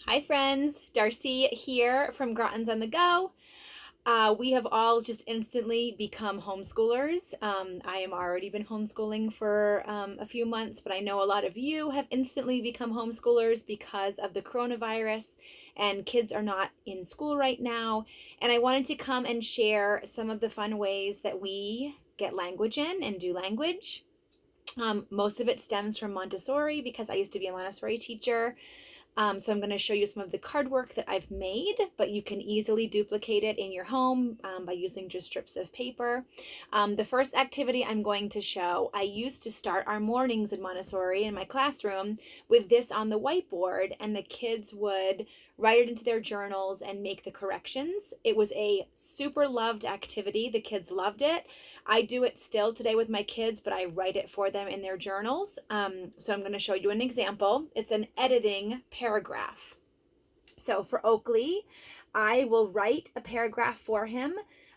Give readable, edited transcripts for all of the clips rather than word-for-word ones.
Hi friends, Darcy here from Grottons on the Go. We have all just instantly become homeschoolers. I am already been homeschooling for a few months, but I know a lot of you have instantly become homeschoolers because of the coronavirus and kids are not in school right now. And I wanted to come and share some of the fun ways that we get language in and do language. Most of it stems from Montessori because I used to be a Montessori teacher. So I'm going to show you some of the card work that I've made, but you can easily duplicate it in your home by using just strips of paper. The first activity I'm going to show, I used to start our mornings in Montessori in my classroom with this on the whiteboard, and the kids would write it into their journals and make the corrections. It was a super loved activity. The kids loved it. I do it still today with my kids, but I write it for them in their journals. So I'm going to show you an example. It's an editing paragraph. So for Oakley, I will write a paragraph for him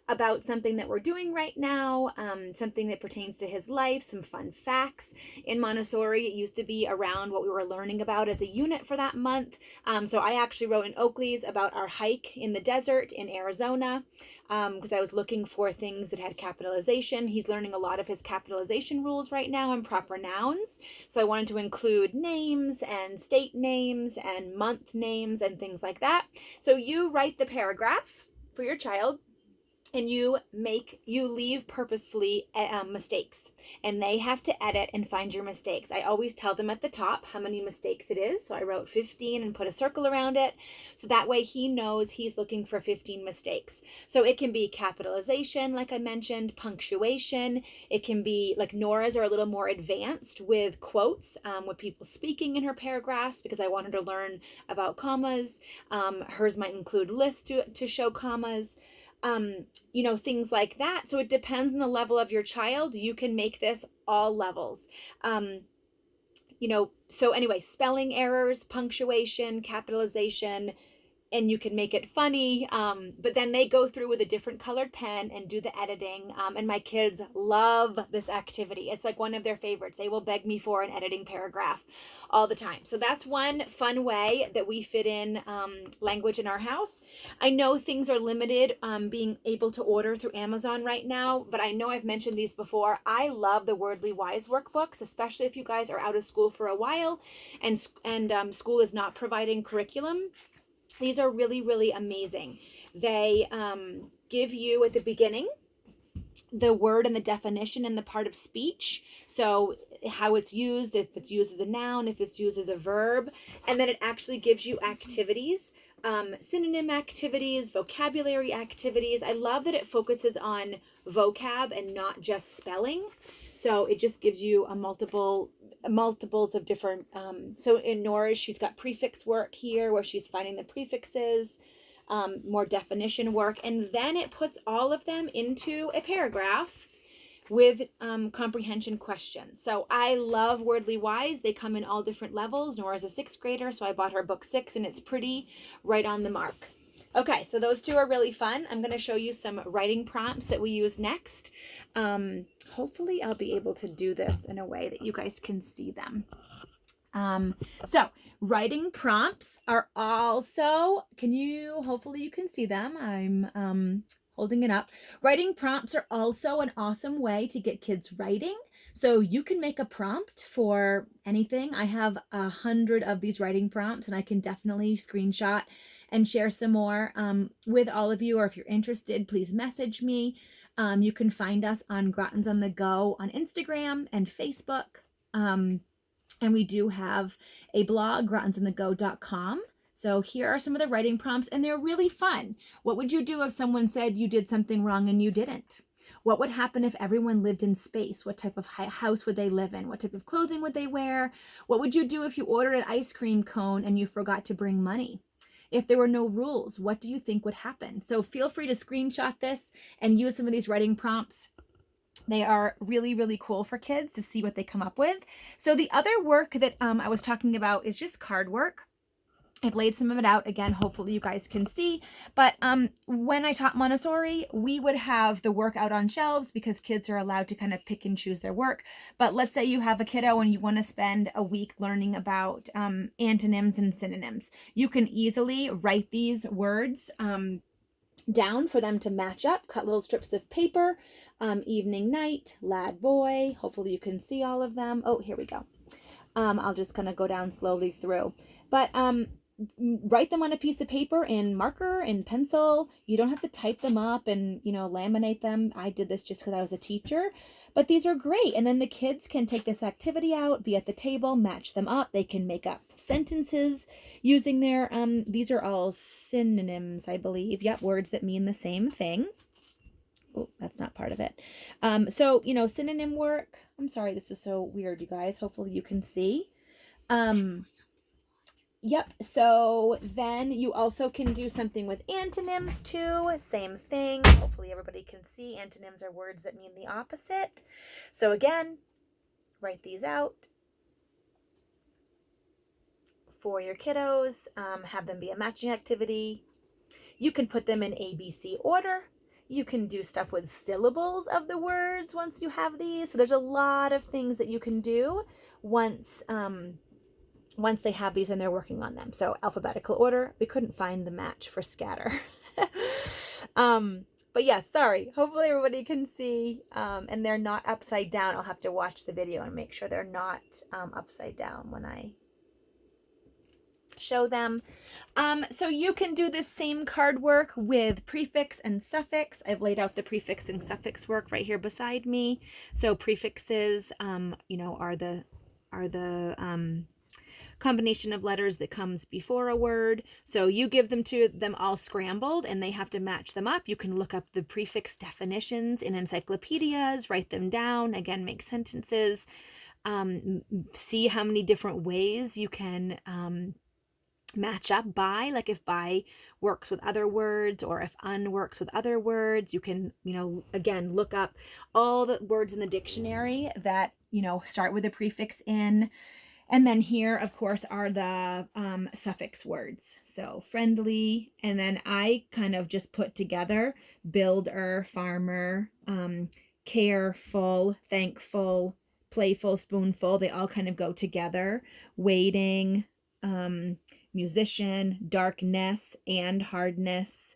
about something that we're doing right now, something that pertains to his life, some fun facts. In Montessori, it used to be around what we were learning about as a unit for that month. So I actually wrote in Oakley's about our hike in the desert in Arizona because I was looking for things that had capitalization. He's learning a lot of his capitalization rules right now and proper nouns. So I wanted to include names and state names and month names and things like that. So you write the paragraph for your child and you leave purposefully mistakes, and they have to edit and find your mistakes. I always tell them at the top how many mistakes it is, so I wrote 15 and put a circle around it, so that way he knows he's looking for 15 mistakes. So it can be capitalization, like I mentioned, punctuation. It can be like Nora's are a little more advanced with quotes, with people speaking in her paragraphs, because I want her to learn about commas. Hers might include lists to show commas, things like that. So it depends on the level of your child. You can make this all levels. So anyway, spelling errors, punctuation, capitalization, and you can make it funny. But then they go through with a different colored pen and do the editing. And my kids love this activity. It's like one of their favorites. They will beg me for an editing paragraph all the time. So that's one fun way that we fit in language in our house. I know things are limited being able to order through Amazon right now, but I know I've mentioned these before. I love the Wordly Wise workbooks, especially if you guys are out of school for a while and school is not providing curriculum. These are really, really amazing. They give you at the beginning the word and the definition and the part of speech. So how it's used, if it's used as a noun, if it's used as a verb. And then it actually gives you activities, synonym activities, vocabulary activities. I love that it focuses on vocab and not just spelling. So it just gives you a multiples of different. So in Nora's, she's got prefix work here where she's finding the prefixes, more definition work, and then it puts all of them into a paragraph with comprehension questions. So I love Wordly Wise. They come in all different levels. Nora's a 6th grader, so I bought her book 6, and it's pretty right on the mark. Okay, so those two are really fun. I'm going to show you some writing prompts that we use next. Hopefully I'll be able to do this in a way that you guys can see them. So writing prompts are also, hopefully you can see them. I'm holding it up. Writing prompts are also an awesome way to get kids writing. So you can make a prompt for anything. I have 100 of these writing prompts, and I can definitely screenshot and share some more with all of you. Or if you're interested, please message me. You can find us on Grottons on the Go on Instagram and Facebook. And we do have a blog, grottonsonthego.com. So here are some of the writing prompts, and they're really fun. What would you do if someone said you did something wrong and you didn't? What would happen if everyone lived in space? What type of house would they live in? What type of clothing would they wear? What would you do if you ordered an ice cream cone and you forgot to bring money? If there were no rules, what do you think would happen? So feel free to screenshot this and use some of these writing prompts. They are really, really cool for kids to see what they come up with. So the other work that I was talking about is just card work. I've laid some of it out. Again, hopefully you guys can see. But when I taught Montessori, we would have the work out on shelves because kids are allowed to kind of pick and choose their work. But let's say you have a kiddo and you want to spend a week learning about antonyms and synonyms. You can easily write these words down for them to match up. Cut little strips of paper. Evening, night, lad, boy. Hopefully you can see all of them. Oh, here we go. I'll just kind of go down slowly through. But write them on a piece of paper in marker and pencil. You don't have to type them up and, laminate them. I did this just because I was a teacher, but these are great. And then the kids can take this activity out, be at the table, match them up. They can make up sentences using their, these are all synonyms, I believe. Yep, words that mean the same thing. Oh, that's not part of it. So, synonym work. I'm sorry, this is so weird, you guys. Hopefully you can see. Yep, so then you also can do something with antonyms too. Same thing. Hopefully everybody can see. Antonyms are words that mean the opposite. So again, write these out for your kiddos. Have them be a matching activity. You can put them in ABC order. You can do stuff with syllables of the words once you have these. So there's a lot of things that you can do once they have these and they're working on them. So alphabetical order, we couldn't find the match for scatter. But yeah, sorry. Hopefully everybody can see, and they're not upside down. I'll have to watch the video and make sure they're not upside down when I show them. So you can do this same card work with prefix and suffix. I've laid out the prefix and suffix work right here beside me. So prefixes, are the combination of letters that comes before a word. So you give them to them all scrambled and they have to match them up. You can look up the prefix definitions in encyclopedias, write them down, again, make sentences, see how many different ways you can match up by, like if by works with other words or if un works with other words. You can, again, look up all the words in the dictionary that, start with a prefix in. And then here, of course, are the suffix words. So friendly, and then I kind of just put together builder, farmer, careful, thankful, playful, spoonful. They all kind of go together. Waiting, musician, darkness and hardness,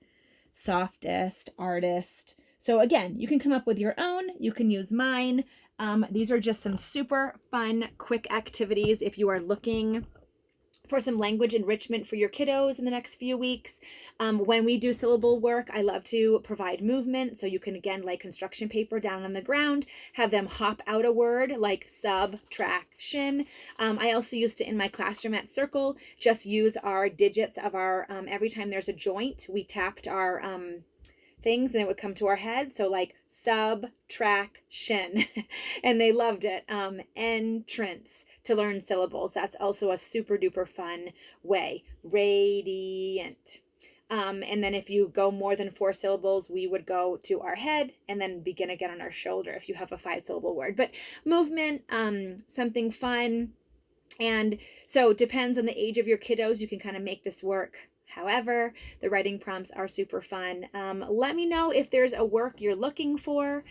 softest, artist. So again, you can come up with your own. You can use mine. These are just some super fun, quick activities if you are looking for some language enrichment for your kiddos in the next few weeks. When we do syllable work, I love to provide movement. So you can, again, lay construction paper down on the ground, have them hop out a word like subtraction. I also used to, in my classroom at Circle, just use our digits of our, every time there's a joint, we tapped our things and it would come to our head. So like subtraction and they loved it. Entrance to learn syllables. That's also a super duper fun way. Radiant. And then if you go more than 4 syllables, we would go to our head and then begin again on our shoulder if you have a 5-syllable word. But movement, something fun. And so it depends on the age of your kiddos. You can kind of make this work. However, the writing prompts are super fun. Let me know if there's a work you're looking for.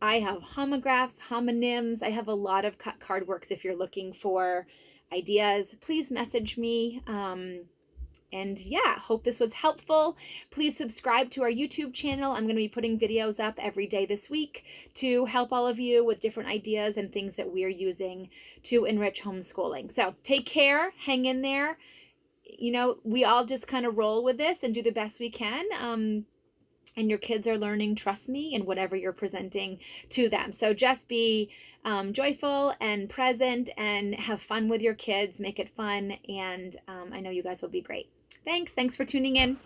I have homographs, homonyms. I have a lot of cut card works if you're looking for ideas. Please message me. And yeah, hope this was helpful. Please subscribe to our YouTube channel. I'm going to be putting videos up every day this week to help all of you with different ideas and things that we're using to enrich homeschooling. So take care, hang in there. We all just kind of roll with this and do the best we can. And your kids are learning, trust me, in whatever you're presenting to them. So just be joyful and present and have fun with your kids. Make it fun. And I know you guys will be great. Thanks for tuning in.